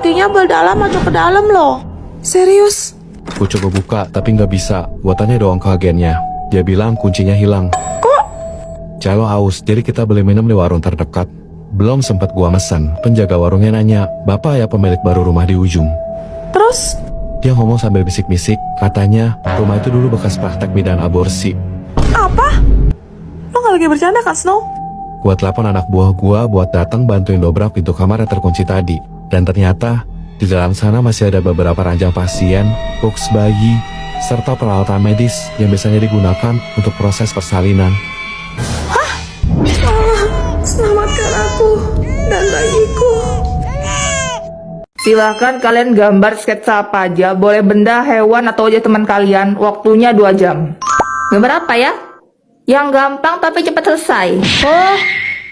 kakinya berdalam masuk ke dalam loh. Serius? Aku coba buka tapi nggak bisa. Gua tanya doang ke agennya. Dia bilang kuncinya hilang. Kok? Celo haus, jadi kita beli minum di warung terdekat. Belum sempat gua mesen, penjaga warungnya nanya, "Bapak ya pemilik baru rumah di ujung?" Terus? Dia ngomong sambil bisik-bisik, katanya rumah itu dulu bekas praktek bidan aborsi. Apa? Lo gak lagi bercanda kan, Snow? Gua telepon anak buah gua buat datang bantuin dobrak pintu kamar yang terkunci tadi. Dan ternyata di dalam sana masih ada beberapa ranjang pasien, box bayi, serta peralatan medis yang biasanya digunakan untuk proses persalinan. Selamatkan aku dan bayiku. Silahkan kalian gambar sketsa apa aja, boleh benda, hewan, atau aja teman kalian, waktunya 2 jam. Gambar apa ya? Yang gampang tapi cepat selesai. Oh,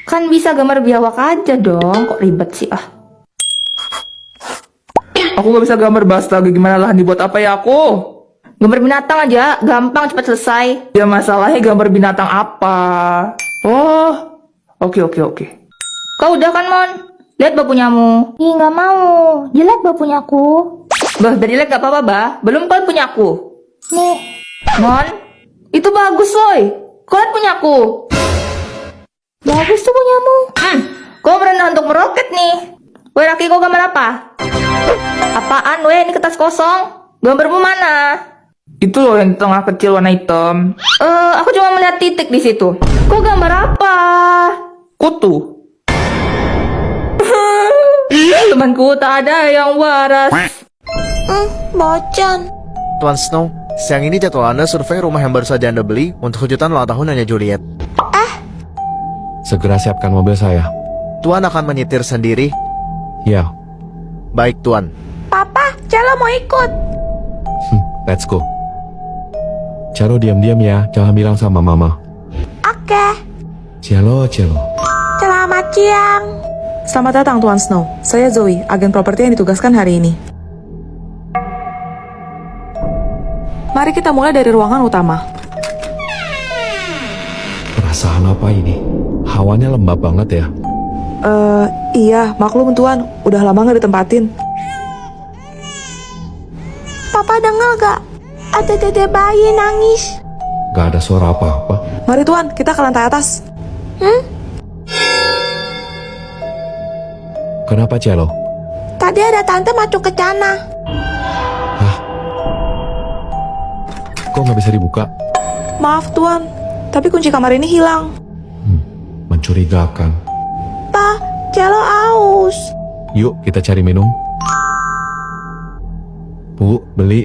kan bisa gambar biawak aja dong, kok ribet sih ah. Aku gak bisa gambar astaga, gimana lah dibuat apa ya aku? Gambar binatang aja, gampang cepat selesai. Ya masalahnya gambar binatang apa? Oh, oke. Kau udah kan, Mon? Lihat bapunyamu. Ih, nggak mau. Jelek bapunyaku. Bah, dari jelek gak apa-apa, bah. Belum kau punyaku. Nih, Mon, itu bagus, woi. Kau lihat punyaku. bagus tuh punyamu. Kau berenang untuk meroket nih. Woi, Raki, kau gambar apa? Apaan, weh? Ini kertas kosong. Gambarmu mana? Itu loh yang di tengah kecil warna hitam. Aku cuma melihat titik di situ. Kau gambar apa? Kutu. Temanku tak ada yang waras. Bocan. Tuan Snow, siang ini jadwal Anda survei rumah yang baru saja Anda beli untuk kejutan ulang tahun Nyonya Juliet. Segera siapkan mobil saya. Tuan akan menyetir sendiri? Ya, Baik, Tuan. Papa, Celo mau ikut. let's go. Celo diam-diam ya, jangan bilang sama mama. Oke. Celo. Selamat siang. Selamat datang Tuan Snow. Saya Zoe, agen properti yang ditugaskan hari ini. Mari kita mulai dari ruangan utama. Perasaan apa ini? Hawanya lembab banget ya. Iya, maklum Tuan, udah lama nggak ditempatin. Papa dengar gak? Ada dede bayi nangis. Gak ada suara apa-apa. Mari Tuan, kita ke lantai atas. Kenapa, Celo? Tadi ada tante masuk ke sana. Hah? Kok nggak bisa dibuka? Maaf Tuan, tapi kunci kamar ini hilang. Mencurigakan. Pa, Celo aus. Yuk, kita cari minum. Bu, beli.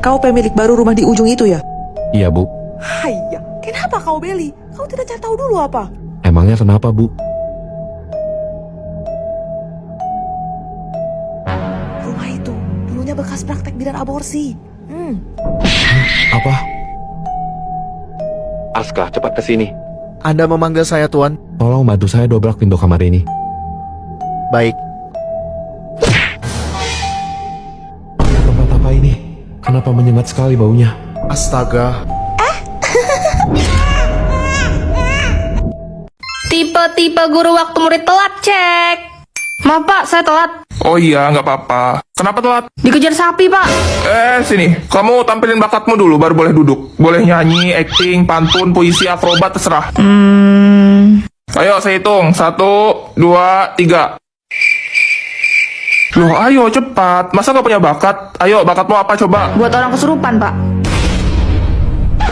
Kau pemilik baru rumah di ujung itu ya? Iya, Bu. Haiya, kenapa kau beli? Kau tidak cari tahu dulu apa? Emangnya kenapa, Bu? Rumah itu dulunya bekas praktek bidan aborsi. Apa? Aska, cepat ke sini. Anda memanggil saya, Tuan? Tolong bantu saya dobrak pintu kamar ini. Baik. Tempat apa ini? Kenapa menyengat sekali baunya? Astaga. Tipe-tipe guru waktu murid telat, cek. Maaf, Pak, saya telat. Oh iya, nggak apa-apa. Kenapa telat? Dikejar sapi, Pak. Sini. Kamu tampilin bakatmu dulu, baru boleh duduk. Boleh nyanyi, acting, pantun, puisi, akrobat, terserah. Ayo, saya hitung. 1, 2, 3. Loh, ayo cepat. Masa nggak punya bakat? Ayo, bakatmu apa coba? Buat orang kesurupan, Pak.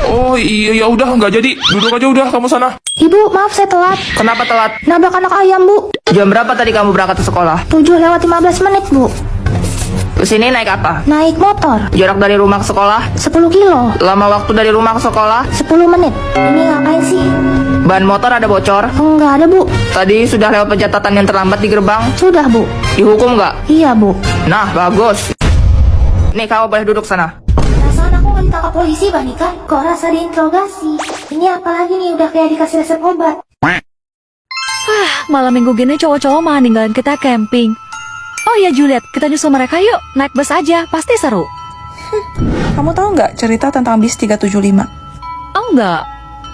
Oh iya, ya udah, nggak jadi. Duduk aja udah, kamu sana. Ibu, maaf saya telat. Kenapa telat? Nabrak anak ayam, Bu. Jam berapa tadi kamu berangkat ke sekolah? 7:15 menit, Bu. Kesini naik apa? Naik motor. Jarak dari rumah ke sekolah? 10 kilo. Lama waktu dari rumah ke sekolah? 10 menit. Ini ngapain sih? Ban motor ada bocor? Enggak ada, Bu. Tadi sudah lewat pencatatan yang terlambat di gerbang? Sudah, Bu. Dihukum nggak? Iya, Bu. Nah, bagus. Nih, kamu boleh duduk sana. Perasaan aku nggak ditangkap polisi, Banika. Kok rasa diinterogasi? Ini apalagi nih, udah kayak dikasih resep obat. Malam minggu gini cowok-cowok mah ninggalin kita camping. Oh ya Juliet, kita nyusul mereka yuk. Naik bus aja, pasti seru. Kamu tahu nggak cerita tentang bis 375? Oh enggak.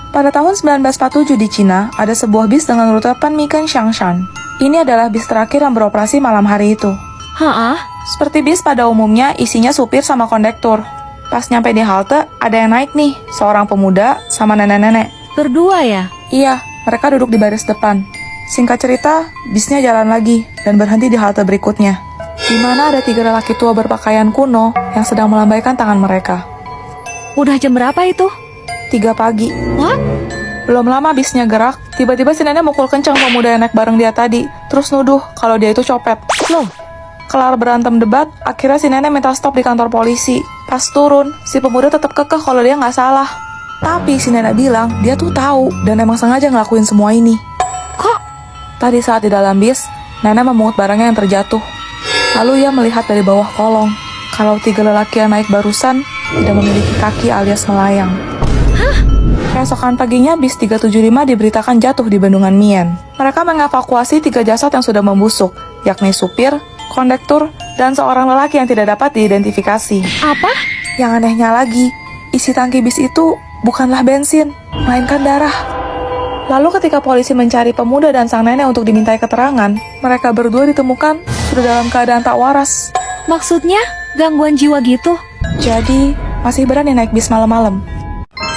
Pada tahun 1947 di Cina, ada sebuah bis dengan rute Panmiken Changshan. Ini adalah bis terakhir yang beroperasi malam hari itu. Hah? Seperti bis pada umumnya, isinya supir sama kondektur. Pas nyampe di halte, ada yang naik nih, seorang pemuda sama nenek-nenek. Berdua ya? Iya, mereka duduk di baris depan. Singkat cerita, bisnya jalan lagi dan berhenti di halte berikutnya, di mana ada 3 lelaki tua berpakaian kuno yang sedang melambaikan tangan mereka. Udah jam berapa itu? 3 pagi. What? Belum lama bisnya gerak, tiba-tiba si nenek mukul kencang pemuda yang naik bareng dia tadi, terus nuduh kalau dia itu copet. Loh, Kelar berantem debat, akhirnya si nenek minta stop di kantor polisi. Pas turun, si pemuda tetap kekeh kalau dia nggak salah. Tapi si nenek bilang dia tuh tahu dan emang sengaja ngelakuin semua ini. kok? Tadi saat di dalam bis, nenek memungut barangnya yang terjatuh. Lalu ia melihat dari bawah kolong kalau 3 lelaki yang naik barusan tidak memiliki kaki alias melayang. Keesokan paginya, bis 375 diberitakan jatuh di Bendungan Mien. Mereka mengevakuasi 3 jasad yang sudah membusuk, yakni supir, kondektur, dan seorang lelaki yang tidak dapat diidentifikasi. Apa? Yang anehnya lagi, isi tangki bis itu bukanlah bensin, melainkan darah. Lalu ketika polisi mencari pemuda dan sang nenek untuk dimintai keterangan, mereka berdua ditemukan sudah dalam keadaan tak waras. Maksudnya gangguan jiwa gitu? Jadi, masih berani naik bis malam-malam.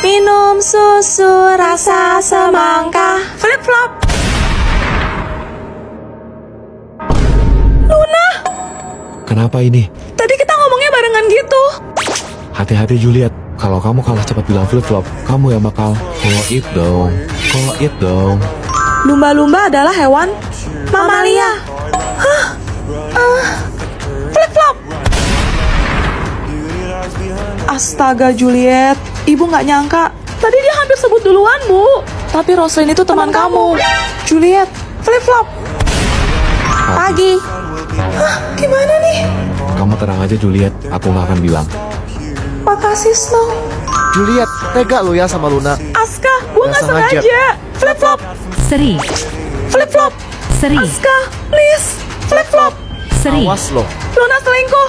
Minum susu rasa semangka. Flip-flop! Kenapa ini? Tadi kita ngomongnya barengan gitu. Hati-hati Juliet, kalau kamu kalah cepat bilang flip-flop, kamu yang bakal call it dong. Call it dong. Lumba-lumba adalah hewan mamalia. Flip-flop! Astaga Juliet, ibu nggak nyangka. Tadi dia hampir sebut duluan, Bu. Tapi Roslyn itu teman kamu. Juliet, flip-flop. Pagi. Gimana nih? Kamu tenang aja Juliet, aku nggak akan bilang. Makasih Snow. Juliet, tega lo ya sama Luna. Aska, gue nggak Nggak sengaja. sengaja. Flip-flop, Seri, flip-flop. seri, Aska, please. Flip-flop. seri. Awas lo. Luna selingkuh.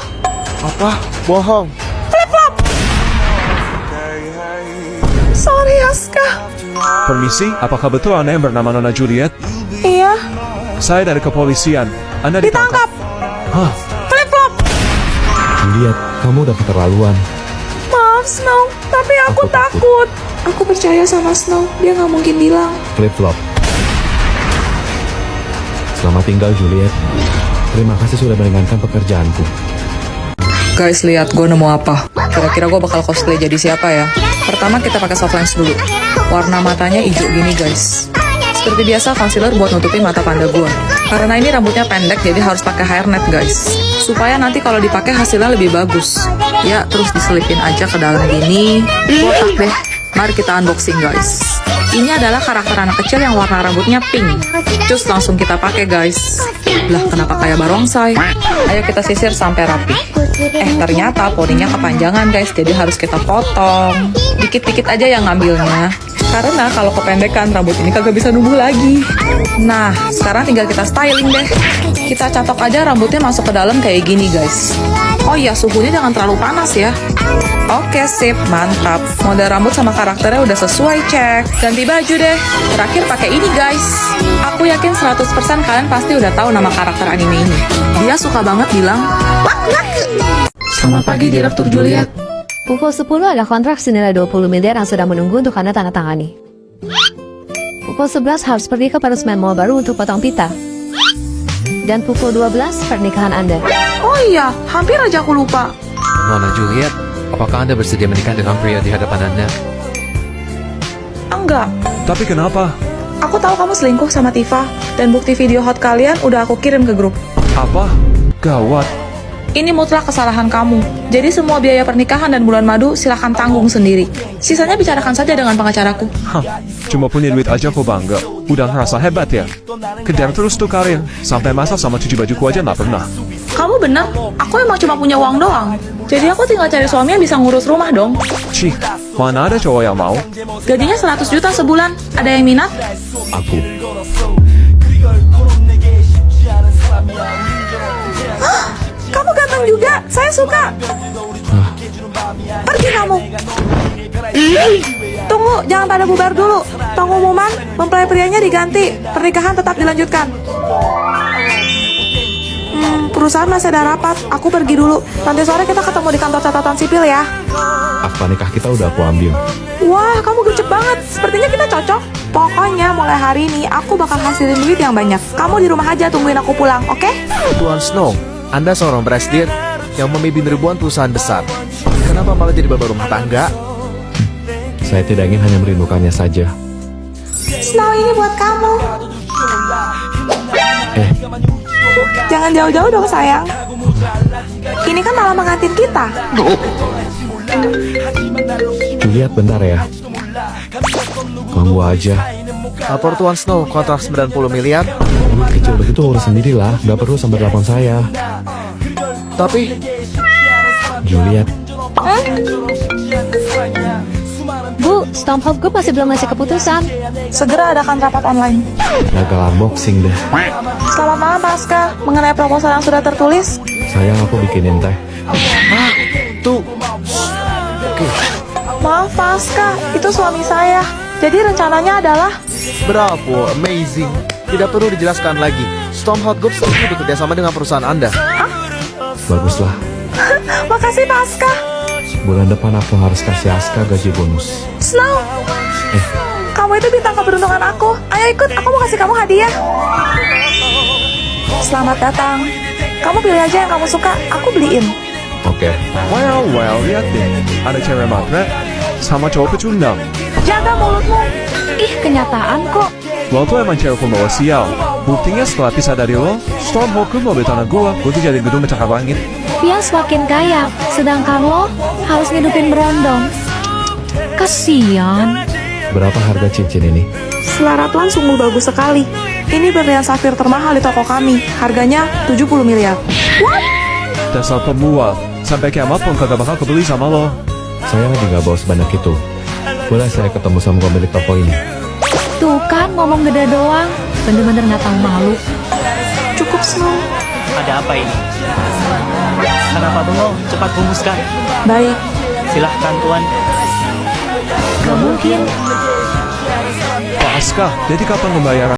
Apa? Bohong. Flip-flop. Sorry Aska. Permisi, apakah betul Anda yang bernama Nona Juliet? Iya, Saya dari kepolisian. Anda ditangkap. Hah? Flip-flop. Juliet, kamu udah keterlaluan. Maaf Snow, tapi aku Aku takut. takut. Aku percaya sama Snow, dia nggak mungkin bilang. Flip-flop. Selamat tinggal Juliet. Terima kasih sudah meringankan pekerjaanku. Guys, lihat gue nemu apa. Kira-kira gue bakal cosplay jadi siapa ya? Pertama kita pakai soft lens dulu. Warna matanya hijau gini guys. Seperti biasa concealer buat nutupin mata panda gue. Karena ini rambutnya pendek jadi harus pakai hairnet guys. Supaya nanti kalau dipakai hasilnya lebih bagus. Ya terus diselipin aja ke dalam gini. Botak deh. Mari kita unboxing guys. Ini adalah karakter anak kecil yang warna rambutnya pink. Cus langsung kita pakai guys. Lah kenapa kayak barongsai? Ayo kita sisir sampai rapi. Ternyata poninya kepanjangan guys, jadi harus kita potong. Dikit-dikit aja yang ngambilnya. Karena kalau kependekan rambut ini kagak bisa numbuh lagi. Nah, sekarang tinggal kita styling deh. Kita catok aja rambutnya masuk ke dalam kayak gini guys. Oh iya, suhunya jangan terlalu panas ya. Oke, sip, mantap. Model rambut sama karakternya udah sesuai, cek. Ganti baju deh. Terakhir pakai ini guys. Aku yakin 100% kalian pasti udah tahu nama karakter anime ini. Dia suka banget bilang, "Selamat pagi, Direktur Juliet." Pukul 10 ada kontrak senilai 20 miliar yang sudah menunggu untuk Anda tanda tangani. Pukul 11 harus pergi ke peresmian mall baru untuk potong pita. Dan pukul 12 pernikahan Anda. Oh iya, hampir aja aku lupa. Nona Juliet, apakah Anda bersedia menikah dengan pria di hadapan Anda? Enggak. Tapi kenapa? Aku tahu kamu selingkuh sama Tifa, dan bukti video hot kalian udah aku kirim ke grup. Apa? Gawat. Ini mutlak kesalahan kamu. Jadi semua biaya pernikahan dan bulan madu silahkan tanggung sendiri. Sisanya bicarakan saja dengan pengacaraku. Hah, cuma punya duit aja kok bangga. Udah ngerasa hebat ya? Kejar terus tuh karir. Sampai masak sama cuci bajuku aja nggak pernah. Kamu benar, aku emang cuma punya uang doang. Jadi aku tinggal cari suami yang bisa ngurus rumah dong. Cih, mana ada cowok yang mau? Gajinya 100 juta sebulan. Ada yang minat? Aku. Kamu ganteng juga, saya suka. Pergi kamu. Tunggu, jangan pada bubar dulu. Pengumuman, mempelai prianya diganti. Pernikahan tetap dilanjutkan. Perusahaan masih ada rapat. Aku pergi dulu. Nanti sore kita ketemu di kantor catatan sipil ya. Akta nikah kita udah aku ambil. Wah, kamu gercep banget. Sepertinya kita cocok. Pokoknya mulai hari ini aku bakal hasilin duit yang banyak. Kamu di rumah aja tungguin aku pulang, oke? Tuan Snow, Anda seorang presiden yang memimpin ribuan perusahaan besar. Kenapa malah jadi bapak rumah tangga? Saya tidak ingin hanya merindukannya saja. Snow ini buat kamu. Jangan jauh-jauh dong sayang. Ini kan malam pengantin kita. Lihat bentar ya. Ganggu aja. Lapor Tuan Snow, kontrak 90 miliar. Duit kecil begitu urus sendirilah. Gak perlu sampai telepon saya. Tapi, Juliet, Bu, Stormhawk Group masih belum ngasih keputusan. Segera adakan rapat online. gagal unboxing deh. Selamat malam Pasca. Mengenai proposal yang sudah tertulis, Sayang aku bikinin teh. tuh. Oke, maaf Pasca, itu suami saya. Jadi rencananya adalah bravo, amazing. Tidak perlu dijelaskan lagi. Stormhawk Group setuju bekerja sama dengan perusahaan Anda. Baguslah. makasih Pasca. Bulan depan aku harus kasih Aska gaji bonus. Snow, kamu itu bintang keberuntungan aku. Ayo ikut, aku mau kasih kamu hadiah. Selamat datang. Kamu pilih aja yang kamu suka, aku beliin. Oke. Well, lihat deh. Ada cewek matre sama cowok pecundang. Jaga mulutmu. Ih, kenyataan kok. Lo tuh emang cewek pembawa sial. Buktinya setelah pisah dari lo, Stormhawk Group mobil tanah gue tuh jadi gedung mencakar langit. Pias makin kaya, sedangkan lo harus ngidupin berondong. Kasian. Berapa harga cincin ini? Selaratuan sungguh bagus sekali. Ini berlian safir termahal di toko kami. Harganya 70 miliar. Dasar pembuat. Sampai kiamat pun kagak bakal kebeli sama lo. Saya lagi gak bawa sebanyak itu. Boleh saya ketemu sama pemilik toko ini? Tuh kan ngomong gede doang. Bener-bener gak tahu malu. Cukup Snow. Ada apa ini? Kenapa bengong? Cepat rumuskan. Baik. Silahkan Tuan. Gak mungkin. Pak Aska, jadi kapan pembayaran?